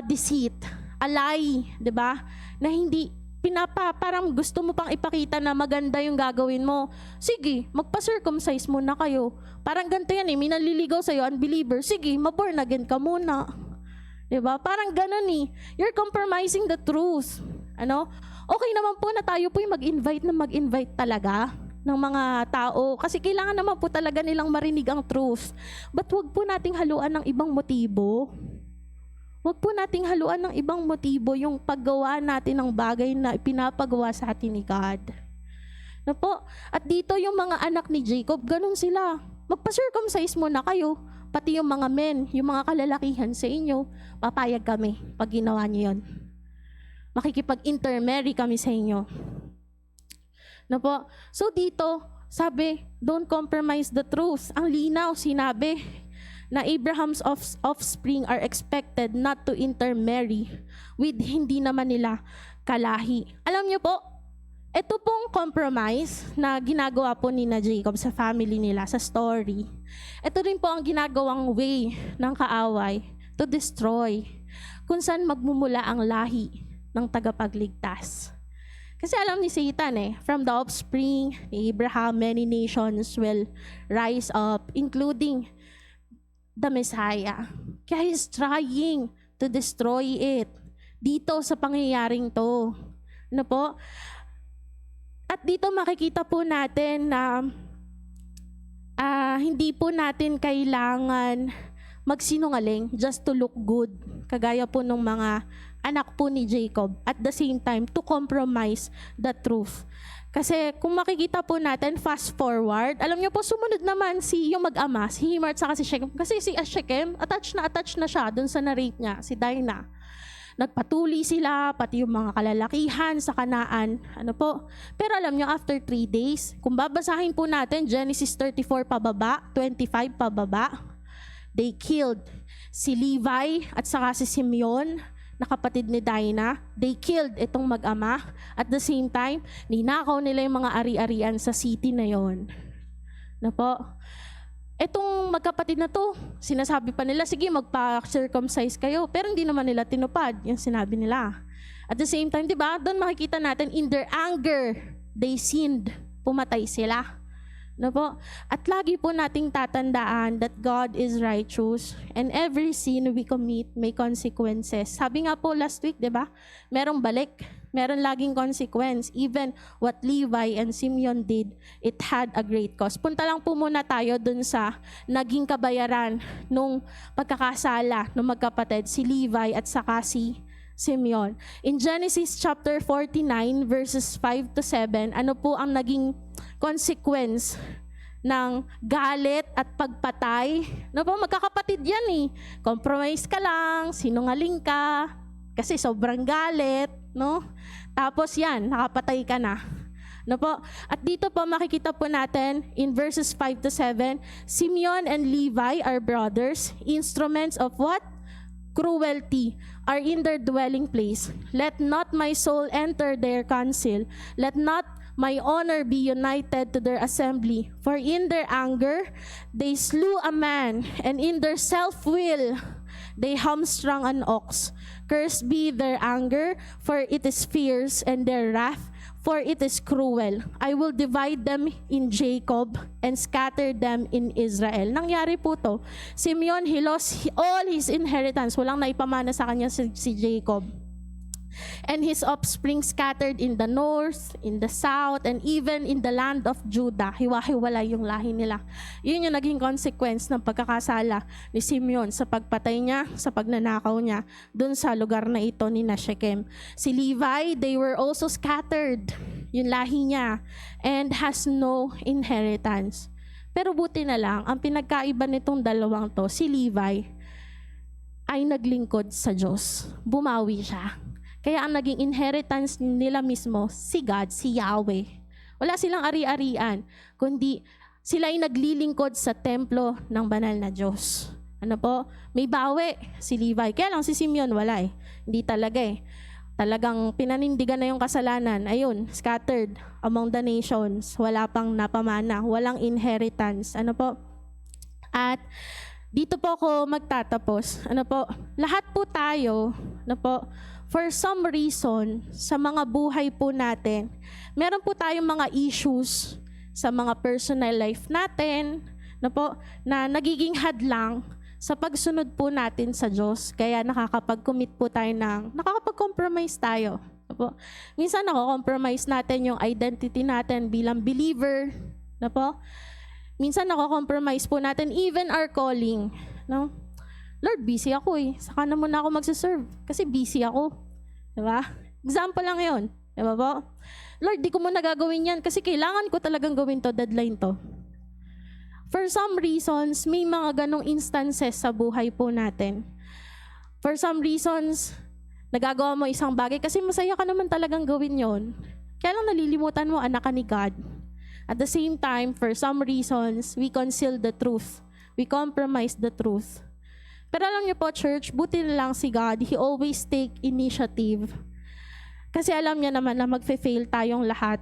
deceit, a lie, diba? Na hindi, parang gusto mo pang ipakita na maganda yung gagawin mo. Sige, magpa-circumcise muna kayo. Parang ganito yan may naliligaw sa'yo, unbeliever. Sige, maborn again ka muna. Diba? Parang ganun You're compromising the truth. Okay naman po na tayo po yung mag-invite talaga ng mga tao kasi kailangan naman po talaga nilang marinig ang truth. But wag po nating haluan ng ibang motibo. Wag po nating haluan ng ibang motibo yung paggawa natin ng bagay na pinapagawa sa atin ni God. At dito yung mga anak ni Jacob, ganun sila. Magpa-circumcise muna kayo. Pati yung mga men, yung mga kalalakihan sa inyo, papayag kami pag ginawa niyo yun. Makikipag-intermarry kami sa inyo. So dito, sabi, don't compromise the truth. Ang linaw, sinabi na Abraham's offspring are expected not to intermarry with hindi naman nila kalahi. Alam niyo po, ito pong compromise na ginagawa po ni Jacob sa family nila, sa story. Ito rin po ang ginagawang way ng kaaway to destroy kung saan magmumula ang lahi ng tagapagligtas. Kasi alam ni Satan from the offspring ni Abraham, many nations will rise up, including the Messiah. Kaya he's trying to destroy it dito sa pangyayaring to. At dito makikita po natin na hindi po natin kailangan magsinungaling just to look good. Kagaya po ng mga anak po ni Jacob, at the same time to compromise the truth. Kasi kung makikita po natin, fast forward, alam niyo po, sumunod naman yung mag-ama, si Hamor at saka si Shechem. Kasi si Shechem, attached na siya dun sa na-rape niya, si Dinah. Nagpatuli sila, pati yung mga kalalakihan sa Kanaan. Pero alam niyo, after 3 days, kung babasahin po natin, Genesis 34 pababa, 25 pababa, they killed si Levi at saka si Simeon, na kapatid ni Dinah. They killed itong mag-ama. At the same time, ninakaw nila yung mga ari-arian sa city na yon. Itong magkapatid na to, sinasabi pa nila, sige, magpa-circumcise kayo. Pero hindi naman nila tinupad yung sinabi nila. At the same time, diba, doon makikita natin, in their anger, they sinned. Pumatay sila. At lagi po nating tatandaan that God is righteous and every sin we commit may consequences. Sabi nga po last week, diba? Merong balik. Meron laging consequence. Even what Levi and Simeon did, it had a great cost. Punta lang po muna tayo dun sa naging kabayaran nung pagkakasala ng magkapatid, si Levi at saka si Simeon. In Genesis chapter 49 verses 5 to 7, ano po ang naging consequence ng galit at pagpatay? Magkakapatid yan Compromise ka lang, sinungaling ka, kasi sobrang galit, Tapos yan, nakapatay ka na. At dito po makikita po natin in verses 5 to 7, Simeon and Levi are brothers, instruments of what? Cruelty are in their dwelling place. Let not my soul enter their council. Let not my honor be united to their assembly. For in their anger they slew a man, and in their self-will they hamstrung an ox. Cursed be their anger, for it is fierce, and their wrath, for it is cruel. I will divide them in Jacob and scatter them in Israel. Nangyari po to. Simeon, he lost all his inheritance. Walang naipamana sa kanya si Jacob. and his offspring scattered in the north, in the south, and even in the land of Judah. Hiwa-hiwalay yung lahi nila. Yun yung naging consequence ng pagkakasala ni Simeon sa pagpatay niya, sa pagnanakaw niya, dun sa lugar na ito ni Shechem. Si Levi, they were also scattered, yung lahi niya, and has no inheritance. Pero buti na lang, ang pinagkaiba nitong dalawang to, si Levi, ay naglingkod sa Diyos. Bumawi siya. Kaya ang naging inheritance nila mismo, si God, si Yahweh. Wala silang ari-arian, kundi sila ay naglilingkod sa templo ng banal na Diyos. Ano po? May bawi si Levi. Kaya lang si Simeon wala eh. Hindi talaga eh. Talagang pinanindigan na yung kasalanan. Ayun, scattered among the nations. Wala pang napamana. Walang inheritance. Ano po? At dito po ako magtatapos. Ano po? Lahat po tayo, ano po, for some reason, sa mga buhay po natin, meron po tayong mga issues sa mga personal life natin, ano po, na nagiging hadlang sa pagsunod po natin sa Diyos. Kaya nakakapag-commit po tayo nakakapag-compromise tayo. Ano po? Minsan nako-compromise natin yung identity natin bilang believer. Ano po? Minsan nako-compromise po natin even our calling. No? Lord, busy ako eh. Saka na muna ako magsaserve kasi busy ako. Diba? Example lang yun. Diba po? Lord, di ko muna gagawin yan kasi kailangan ko talagang gawin to, deadline to. For some reasons, may mga ganong instances sa buhay po natin. For some reasons, nagagawa mo isang bagay kasi masaya ka naman talagang gawin yon. Kaya lang nalilimutan mo, anak ka ni God. At the same time, for some reasons, we conceal the truth. We compromise the truth. Pero alam niyo po, church, buti na lang si God, He always take initiative. Kasi alam niya naman na magfe-fail tayong lahat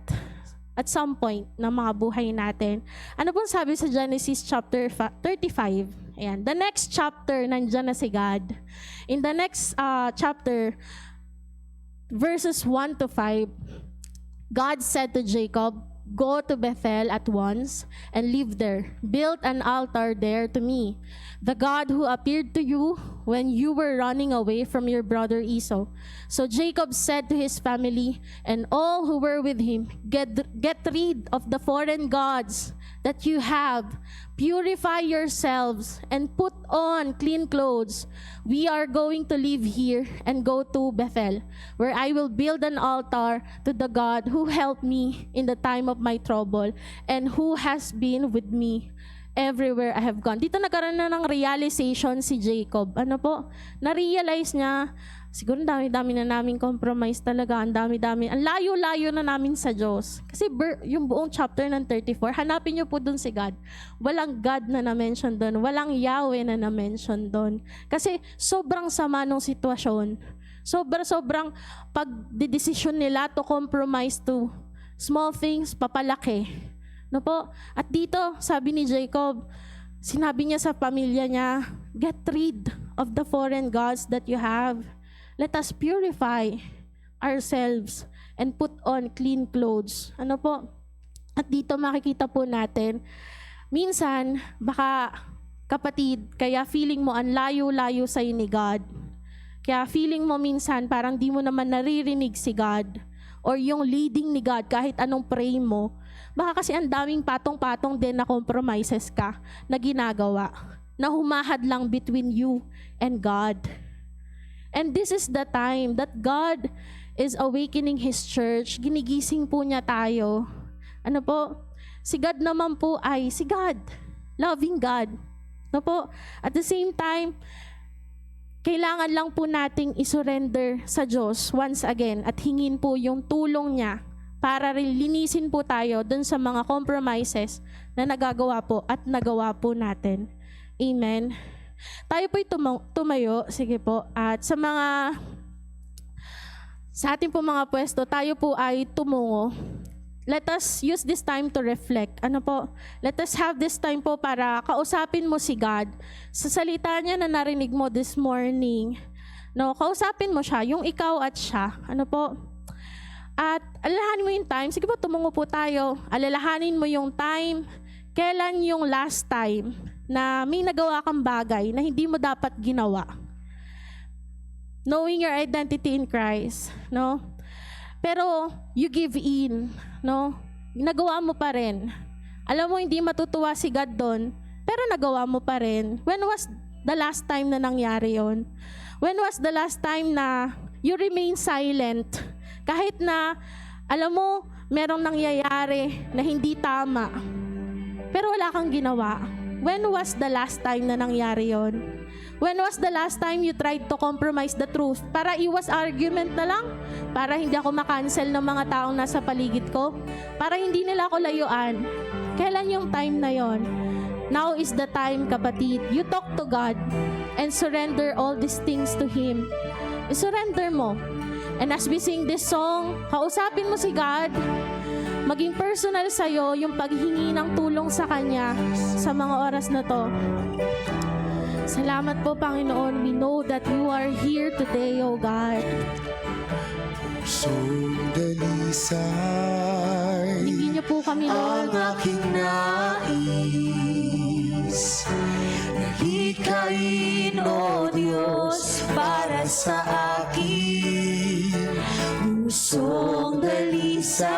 at some point ng mga buhay natin. Ano pong sabi sa Genesis chapter 35? Ayan, the next chapter, nandyan na si God. In the next chapter, verses 1 to 5, God said to Jacob, "Go to Bethel at once and live there. Build an altar there to me, the God who appeared to you when you were running away from your brother Esau." So Jacob said to his family and all who were with him, Get rid of the foreign gods that you have. Purify yourselves and put on clean clothes. We are going to live here and go to Bethel, where I will build an altar to the God who helped me in the time of my trouble and who has been with me everywhere I have gone. Dito nagkaroon na ng realization si Jacob. Ano po? Na-realize niya, siguro dami-dami na namin compromise talaga. Ang dami-dami. Ang layo-layo na namin sa Diyos. Kasi yung buong chapter ng 34, hanapin niyo po dun si God. Walang God na na-mention dun. Walang Yahweh na na-mention dun. Kasi sobrang sama ng sitwasyon. Sobrang pagdidesisyon nila to compromise to small things, papalaki. No po? At dito, sabi ni Jacob, sinabi niya sa pamilya niya, get rid of the foreign gods that you have. Let us purify ourselves and put on clean clothes. Ano po? At dito makikita po natin, minsan, baka kapatid, kaya feeling mo ang layo-layo sa'yo ni God. Kaya feeling mo minsan parang di mo naman naririnig si God or yung leading ni God kahit anong pray mo. Baka kasi ang daming patong-patong din na compromises ka na ginagawa, na humahad lang between you and God. And this is the time that God is awakening His church. Ginigising po niya tayo. Ano po? Si God naman po ay si God. Loving God. Ano po? At the same time, kailangan lang po nating isurrender sa Diyos once again at hingin po yung tulong niya para rin linisin po tayo dun sa mga compromises na nagagawa po at nagawa po natin. Amen. Tayo po'y tumayo, sige po, at sa ating po mga pwesto, tayo po ay tumungo. Let us use this time to reflect. Ano po? Let us have this time po para kausapin mo si God. Sa salita niya na narinig mo this morning, no, kausapin mo siya, yung ikaw at siya. Ano po? At alalahanin mo yung time. Sige po, tumungo po tayo. Alalahanin mo yung time. Kailan yung last time na may nagawa kang bagay na hindi mo dapat ginawa? knowing your identity in Christ, no? Pero you give in, no? Nagawa mo pa rin. Alam mo, hindi matutuwa si God doon, pero nagawa mo pa rin. When was the last time na nangyari yon? When was the last time na you remain silent? Kahit na, alam mo, merong nangyayari na hindi tama, pero wala kang ginawa. When was the last time na nangyari yon? When was the last time you tried to compromise the truth? Para iwas argument na lang? Para hindi ako makancel ng mga taong nasa paligid ko? Para hindi nila ako layuan? Kailan yung time na yon? Now is the time, kapatid. You talk to God and surrender all these things to Him. I-surrender mo. And as we sing this song, kausapin mo si God. Maging personal sa'yo yung paghingi ng tulong sa Kanya sa mga oras na to. Salamat po, Panginoon. We know that you are here today, O God. Pusong dalisay Hingin niyo po kami, ang Lord. aking nais. Nalikain, O Diyos, para sa akin. Pusong dalisay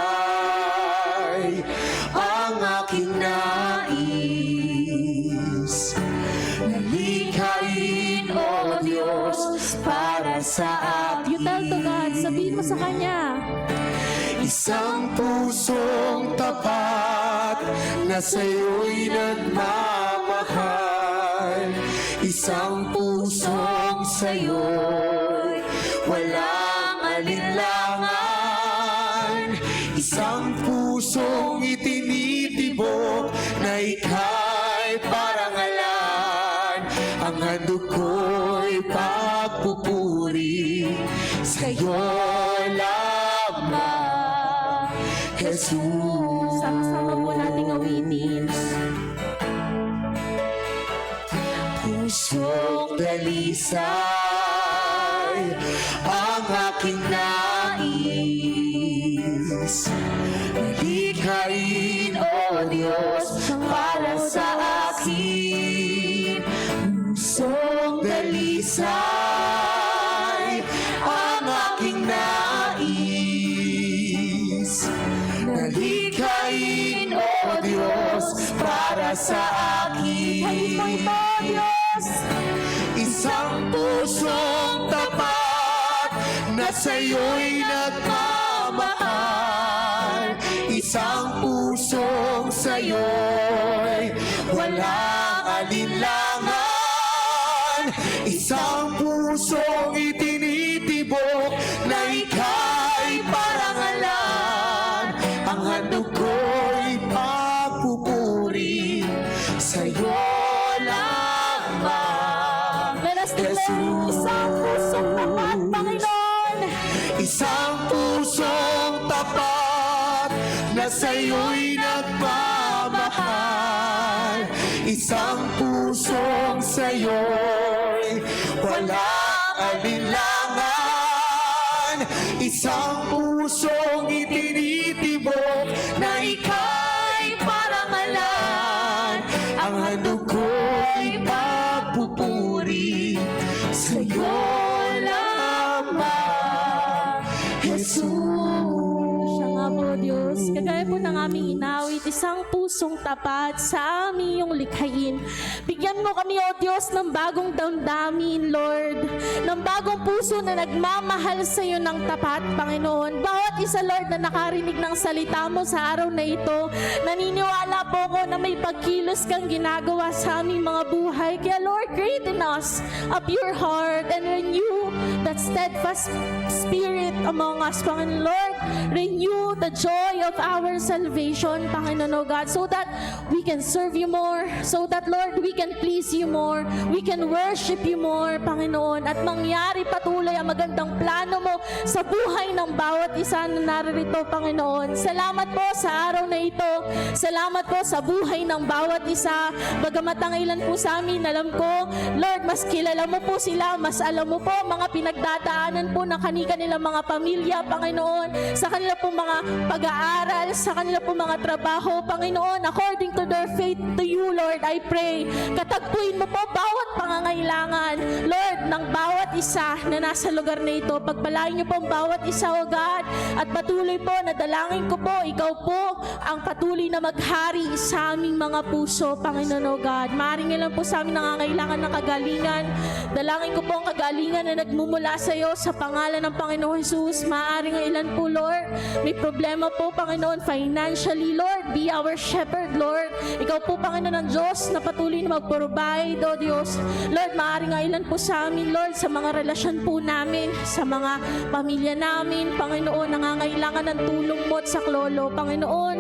ang aking nais. Nalikain, O Diyos, para sa akin. You tell to God, sabihin mo sa Kanya. Isang pusong tapat na sa'yo'y nagmamahal. Isang pusong sa'yo'y walang alinlangan. Isang pusong itinitibok na ika'y parangalan. Ang handog ko'y pagpupuri sa'yo lamang, Jesus. Sama-sama po nating awitin. Pusong dalisay ang aking nais. Nalikain, O Diyos, para sa akin. Pusong dalisay ang aking nais. Nalikain, O Diyos, para sa akin. Kain mo ito, Diyos. Isang pusong tapat na sa'yo'y nagmamahal. Isang pusong sa'yo'y walang alinlangan. Isang pusong itinitibok na ika'y parangalan. Ang handog ko'y pagpupuri sa'yo lamang, Let us declare isang pusong tapat, Panginoon. Isang pusong tapat na sa'yo'y nagmamahal. Isang pusong sa'yo'y walang alinlangan. Isang pusong itinitibok na ika'y parangalan. Ang handog ko'y pagpupuri sa'yo lamang, Jesus. Siya nga po, Diyos. Kagaya po ng aming inawit, isang pusong tapat sa aming iyong likhain. Bigyan mo kami, O Diyos, ng bagong damdamin, Lord. Ng bagong puso na nagmamahal sa iyo ng tapat, Panginoon. Bawat isa, Lord, na nakarinig ng salita mo sa araw na ito, naniniwala po ko na may pagkilos kang ginagawa sa aming mga buhay. Kaya, Lord, create in us a pure heart and renew that steadfast spirit among us, Panginoon. Lord, renew the joy of our salvation, Panginoon, O God, so that we can serve you more, so that, Lord, we can please you more, we can worship you more, Panginoon, at mangyari patuloy ang magandang plano mo sa buhay ng bawat isa na naririto, Panginoon. Salamat po sa araw na ito. Salamat po sa buhay ng bawat isa. Bagamat ang ilan po sa amin, alam ko, Lord, mas kilala mo po sila, mas alam mo po mga pinagdadaanan po ng kanilang mga pamilya, Panginoon. sa kanila pong mga pag-aaral, sa kanila pong mga trabaho, Panginoon, according to their faith to you, Lord, I pray, katagpuin mo po bawat pangangailangan, Lord, ng bawat isa na nasa lugar na ito. Pagpalain niyo po ang bawat isa, O God, at patuloy po na dalangin ko po, ikaw po ang patuloy na maghari sa aming mga puso, Panginoon, O God. Maaaring lang po sa amin nangangailangan ng kagalingan. Dalangin ko po ang kagalingan na nagmumula sa iyo sa pangalan ng Panginoon Jesus. Maaaring ilan po, Lord, may problema po, Panginoon, financially, Lord, be our shepherd, Lord. Ikaw po, Panginoon ng Diyos, na patuloy na mag-provide, O Diyos. Lord, maaaring ilan po sa amin, Lord, sa mga relasyon po namin, sa mga pamilya namin, Panginoon, nangangailangan ng tulong mo at saklolo, Panginoon.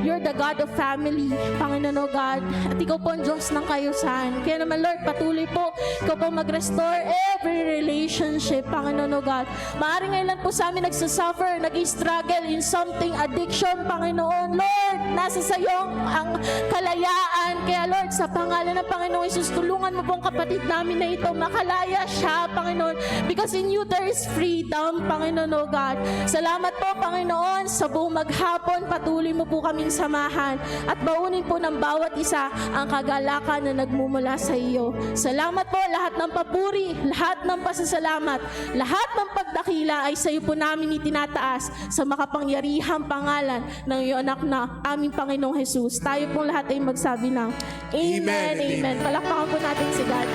You're the God of family, Panginoon, O God. At ikaw po ang Diyos ng kayusan. Kaya naman, Lord, patuloy po, ikaw po mag-restore every relationship, Panginoon, O God. Maaaring ilan po sa amin nagsasuffer, nag-struggle in something, addiction, Panginoon. Lord, nasa sa iyo ang kalayaan. Kaya, Lord, sa pangalan ng Panginoon Jesus, tulungan mo pong kapatid namin na ito, makalaya siya, Panginoon. Because in you there is freedom, Panginoon, O God. Salamat po, Panginoon, sa buong maghapon, patuloy mo po kaming samahan at baunin po ng bawat isa ang kagalakan na nagmumula sa iyo. Salamat po, lahat ng papuri, lahat ng pasasalamat, lahat ng pagdakila ay sa iyo po namin itinataas sa makapangyarihang pangalan ng iyong anak na aming Panginoong Jesus. Tayo pong lahat ay magsabi ng Amen, Amen. Palakpakan po natin si God.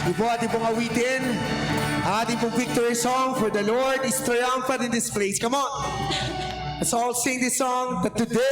Di po ating pong awitin ang ating pong victory song, For the Lord is triumphant in this place. Come on! Let's all sing this song that today